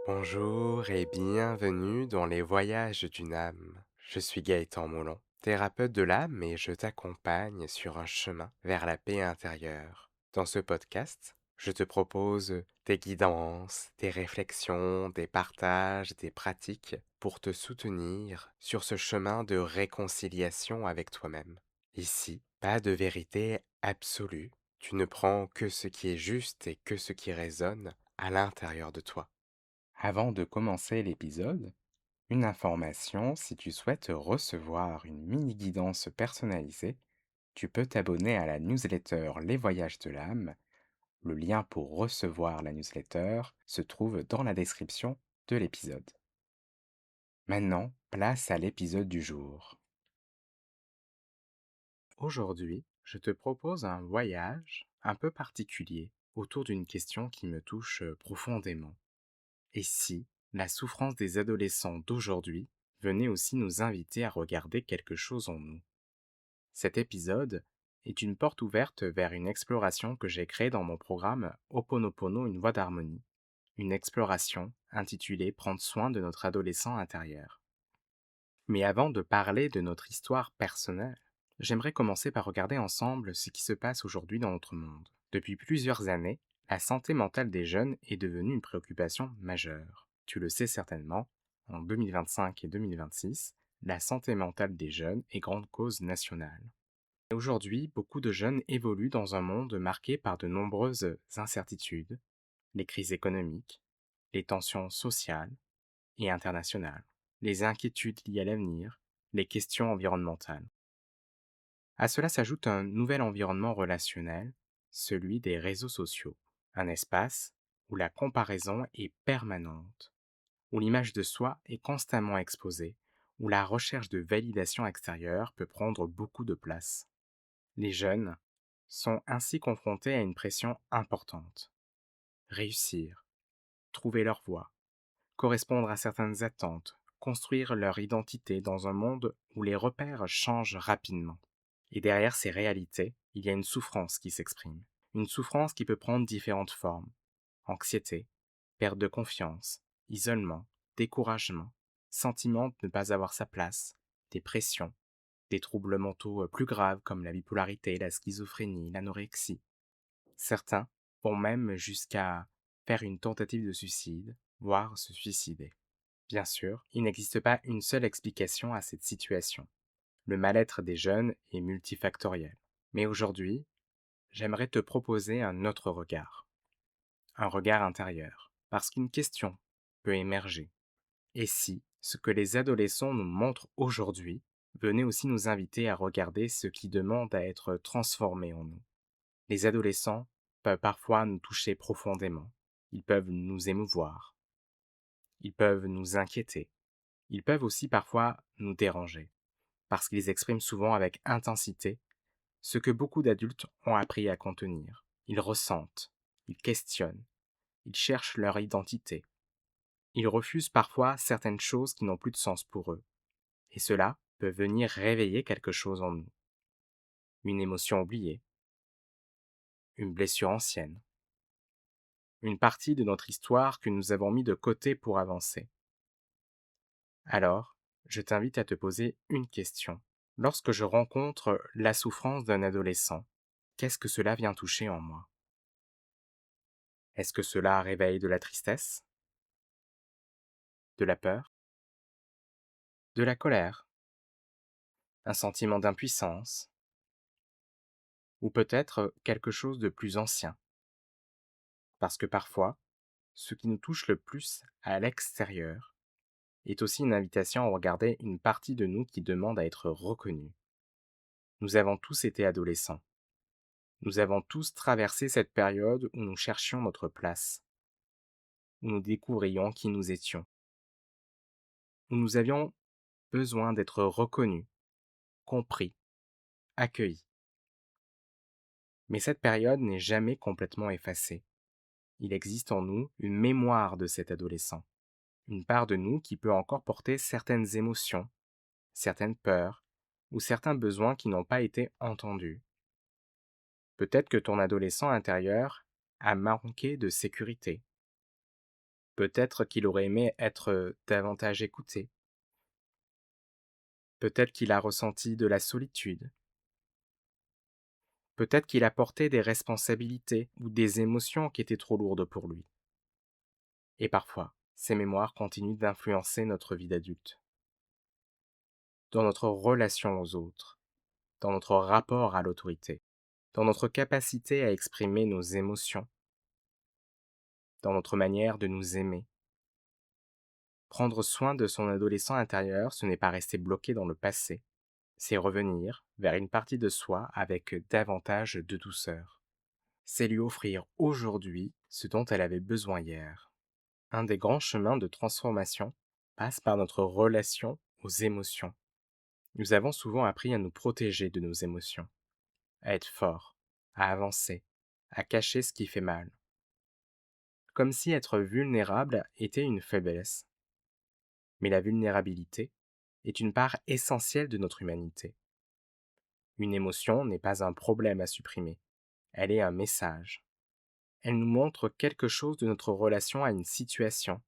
Bonjour et bienvenue dans les voyages d'une âme. Je suis Gaëtan Molon, thérapeute de l'âme et je t'accompagne sur un chemin vers la paix intérieure. Dans ce podcast, je te propose des guidances, des réflexions, des partages, des pratiques pour te soutenir sur ce chemin de réconciliation avec toi-même. Ici, pas de vérité absolue, tu ne prends que ce qui est juste et que ce qui résonne à l'intérieur de toi. Avant de commencer l'épisode, une information, si tu souhaites recevoir une mini-guidance personnalisée, tu peux t'abonner à la newsletter Les Voyages de l'âme. Le lien pour recevoir la newsletter se trouve dans la description de l'épisode. Maintenant, place à l'épisode du jour. Aujourd'hui, je te propose un voyage un peu particulier autour d'une question qui me touche profondément. Et si la souffrance des adolescents d'aujourd'hui venait aussi nous inviter à regarder quelque chose en nous? Cet épisode est une porte ouverte vers une exploration que j'ai créée dans mon programme Ho'oponopono, une voie d'harmonie, une exploration intitulée Prendre soin de notre adolescent intérieur. Mais avant de parler de notre histoire personnelle, j'aimerais commencer par regarder ensemble ce qui se passe aujourd'hui dans notre monde. Depuis plusieurs années, la santé mentale des jeunes est devenue une préoccupation majeure. Tu le sais certainement, en 2025 et 2026, la santé mentale des jeunes est grande cause nationale. Et aujourd'hui, beaucoup de jeunes évoluent dans un monde marqué par de nombreuses incertitudes, les crises économiques, les tensions sociales et internationales, les inquiétudes liées à l'avenir, les questions environnementales. À cela s'ajoute un nouvel environnement relationnel, celui des réseaux sociaux, un espace où la comparaison est permanente, où l'image de soi est constamment exposée, où la recherche de validation extérieure peut prendre beaucoup de place. Les jeunes sont ainsi confrontés à une pression importante. Réussir, trouver leur voie, correspondre à certaines attentes, construire leur identité dans un monde où les repères changent rapidement. Et derrière ces réalités, il y a une souffrance qui s'exprime. Une souffrance qui peut prendre différentes formes. Anxiété, perte de confiance, isolement, découragement, sentiment de ne pas avoir sa place, dépression, des troubles mentaux plus graves comme la bipolarité, la schizophrénie, l'anorexie. Certains vont même jusqu'à faire une tentative de suicide, voire se suicider. Bien sûr, il n'existe pas une seule explication à cette situation. Le mal-être des jeunes est multifactoriel. Mais aujourd'hui, j'aimerais te proposer un autre regard, un regard intérieur. Parce qu'une question peut émerger. Et si ce que les adolescents nous montrent aujourd'hui venait aussi nous inviter à regarder ce qui demande à être transformé en nous? Les adolescents peuvent parfois nous toucher profondément. Ils peuvent nous émouvoir. Ils peuvent nous inquiéter. Ils peuvent aussi parfois nous déranger, parce qu'ils expriment souvent avec intensité ce que beaucoup d'adultes ont appris à contenir. Ils ressentent, ils questionnent, ils cherchent leur identité. Ils refusent parfois certaines choses qui n'ont plus de sens pour eux. Et cela peut venir réveiller quelque chose en nous. Une émotion oubliée, une blessure ancienne, une partie de notre histoire que nous avons mis de côté pour avancer. Alors, je t'invite à te poser une question. Lorsque je rencontre la souffrance d'un adolescent, qu'est-ce que cela vient toucher en moi? Est-ce que cela réveille de la tristesse, de la peur, de la colère, un sentiment d'impuissance, ou peut-être quelque chose de plus ancien? Parce que parfois, ce qui nous touche le plus à l'extérieur est aussi une invitation à regarder une partie de nous qui demande à être reconnue. Nous avons tous été adolescents. Nous avons tous traversé cette période où nous cherchions notre place, où nous découvrions qui nous étions, où nous avions besoin d'être reconnus, compris, accueillis. Mais cette période n'est jamais complètement effacée. Il existe en nous une mémoire de cet adolescent, une part de nous qui peut encore porter certaines émotions, certaines peurs ou certains besoins qui n'ont pas été entendus. Peut-être que ton adolescent intérieur a manqué de sécurité, Peut-être qu'il aurait aimé être davantage écouté. Peut-être qu'il a ressenti de la solitude. Peut-être qu'il a porté des responsabilités ou des émotions qui étaient trop lourdes pour lui. Et parfois, ces mémoires continuent d'influencer notre vie d'adulte, dans notre relation aux autres, dans notre rapport à l'autorité, dans notre capacité à exprimer nos émotions, dans notre manière de nous aimer. Prendre soin de son adolescent intérieur, ce n'est pas rester bloqué dans le passé, c'est revenir vers une partie de soi avec davantage de douceur. C'est lui offrir aujourd'hui ce dont elle avait besoin hier. Un des grands chemins de transformation passe par notre relation aux émotions. Nous avons souvent appris à nous protéger de nos émotions, à être forts, à avancer, à cacher ce qui fait mal. Comme si être vulnérable était une faiblesse. Mais la vulnérabilité est une part essentielle de notre humanité. Une émotion n'est pas un problème à supprimer, elle est un message. Elle nous montre quelque chose de notre relation à une situation,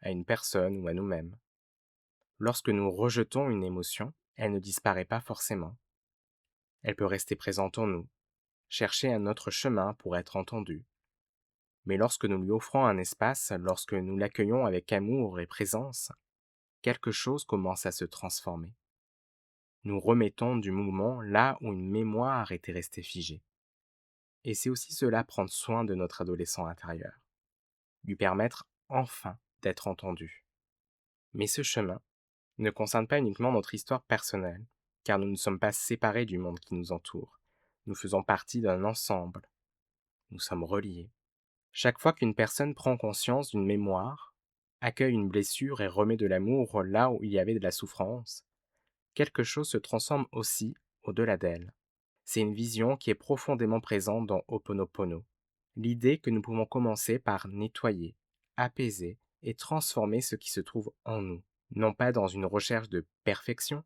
à une personne ou à nous-mêmes. Lorsque nous rejetons une émotion, elle ne disparaît pas forcément. Elle peut rester présente en nous, chercher un autre chemin pour être entendue. Mais lorsque nous lui offrons un espace, lorsque nous l'accueillons avec amour et présence, quelque chose commence à se transformer. Nous remettons du mouvement là où une mémoire était restée figée. Et c'est aussi cela prendre soin de notre adolescent intérieur, lui permettre enfin d'être entendu. Mais ce chemin ne concerne pas uniquement notre histoire personnelle, car nous ne sommes pas séparés du monde qui nous entoure. Nous faisons partie d'un ensemble. Nous sommes reliés. Chaque fois qu'une personne prend conscience d'une mémoire, accueille une blessure et remet de l'amour là où il y avait de la souffrance, quelque chose se transforme aussi au-delà d'elle. C'est une vision qui est profondément présente dans Ho'oponopono. L'idée que nous pouvons commencer par nettoyer, apaiser et transformer ce qui se trouve en nous, non pas dans une recherche de perfection,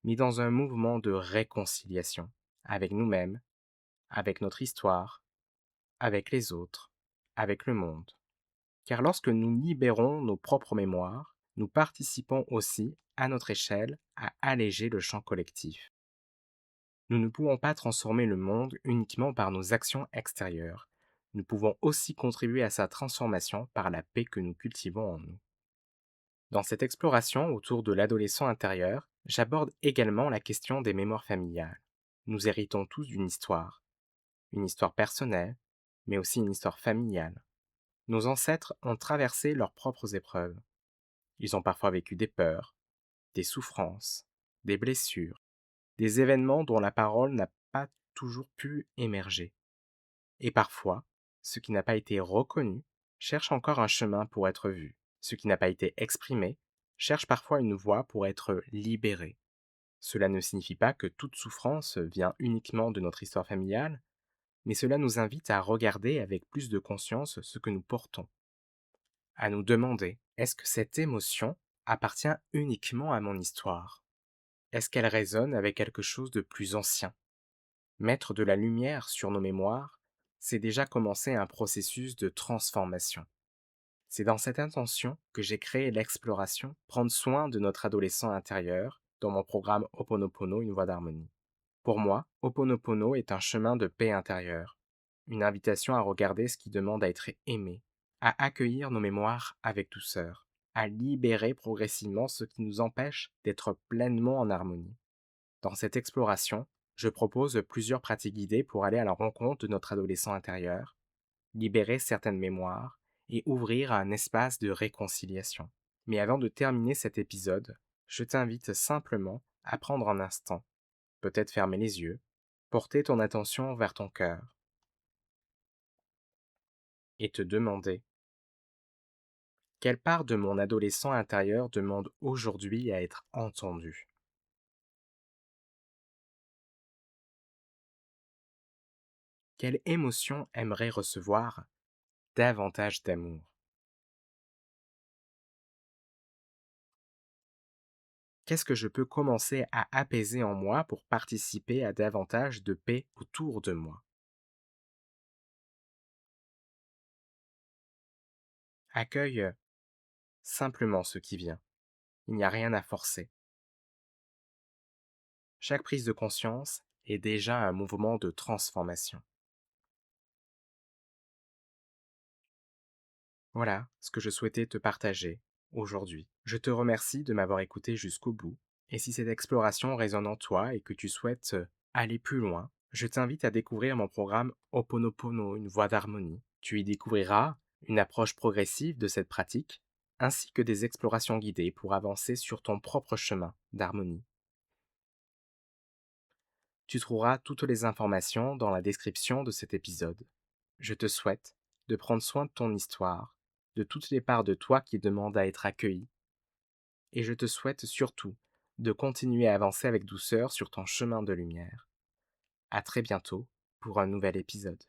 mais dans un mouvement de réconciliation avec nous-mêmes, avec notre histoire, avec les autres, avec le monde. Car lorsque nous libérons nos propres mémoires, nous participons aussi, à notre échelle, à alléger le champ collectif. Nous ne pouvons pas transformer le monde uniquement par nos actions extérieures. Nous pouvons aussi contribuer à sa transformation par la paix que nous cultivons en nous. Dans cette exploration autour de l'adolescent intérieur, j'aborde également la question des mémoires familiales. Nous héritons tous d'une histoire, une histoire personnelle, mais aussi une histoire familiale. Nos ancêtres ont traversé leurs propres épreuves. Ils ont parfois vécu des peurs, des souffrances, des blessures, des événements dont la parole n'a pas toujours pu émerger. Et parfois, ce qui n'a pas été reconnu cherche encore un chemin pour être vu. Ce qui n'a pas été exprimé cherche parfois une voie pour être libéré. Cela ne signifie pas que toute souffrance vient uniquement de notre histoire familiale, mais cela nous invite à regarder avec plus de conscience ce que nous portons, à nous demander, est-ce que cette émotion appartient uniquement à mon histoire? Est-ce qu'elle résonne avec quelque chose de plus ancien? Mettre de la lumière sur nos mémoires, c'est déjà commencer un processus de transformation. C'est dans cette intention que j'ai créé l'exploration Prendre soin de notre adolescent intérieur dans mon programme Ho'oponopono, une voie d'harmonie. Pour moi, Ho'oponopono est un chemin de paix intérieure, une invitation à regarder ce qui demande à être aimé, à accueillir nos mémoires avec douceur, à libérer progressivement ce qui nous empêche d'être pleinement en harmonie. Dans cette exploration, je propose plusieurs pratiques guidées pour aller à la rencontre de notre adolescent intérieur, libérer certaines mémoires et ouvrir à un espace de réconciliation. Mais avant de terminer cet épisode, je t'invite simplement à prendre un instant, peut-être fermer les yeux, porter ton attention vers ton cœur et te demander quelle part de mon adolescent intérieur demande aujourd'hui à être entendue. Quelle émotion aimerait recevoir davantage d'amour? Qu'est-ce que je peux commencer à apaiser en moi pour participer à davantage de paix autour de moi? Accueille simplement ce qui vient. Il n'y a rien à forcer. Chaque prise de conscience est déjà un mouvement de transformation. Voilà ce que je souhaitais te partager aujourd'hui. Je te remercie de m'avoir écouté jusqu'au bout. Et si cette exploration résonne en toi et que tu souhaites aller plus loin, je t'invite à découvrir mon programme Ho'oponopono, une voie d'harmonie. Tu y découvriras une approche progressive de cette pratique, ainsi que des explorations guidées pour avancer sur ton propre chemin d'harmonie. Tu trouveras toutes les informations dans la description de cet épisode. Je te souhaite de prendre soin de ton histoire, de toutes les parts de toi qui demandent à être accueillies, et je te souhaite surtout de continuer à avancer avec douceur sur ton chemin de lumière. À très bientôt pour un nouvel épisode.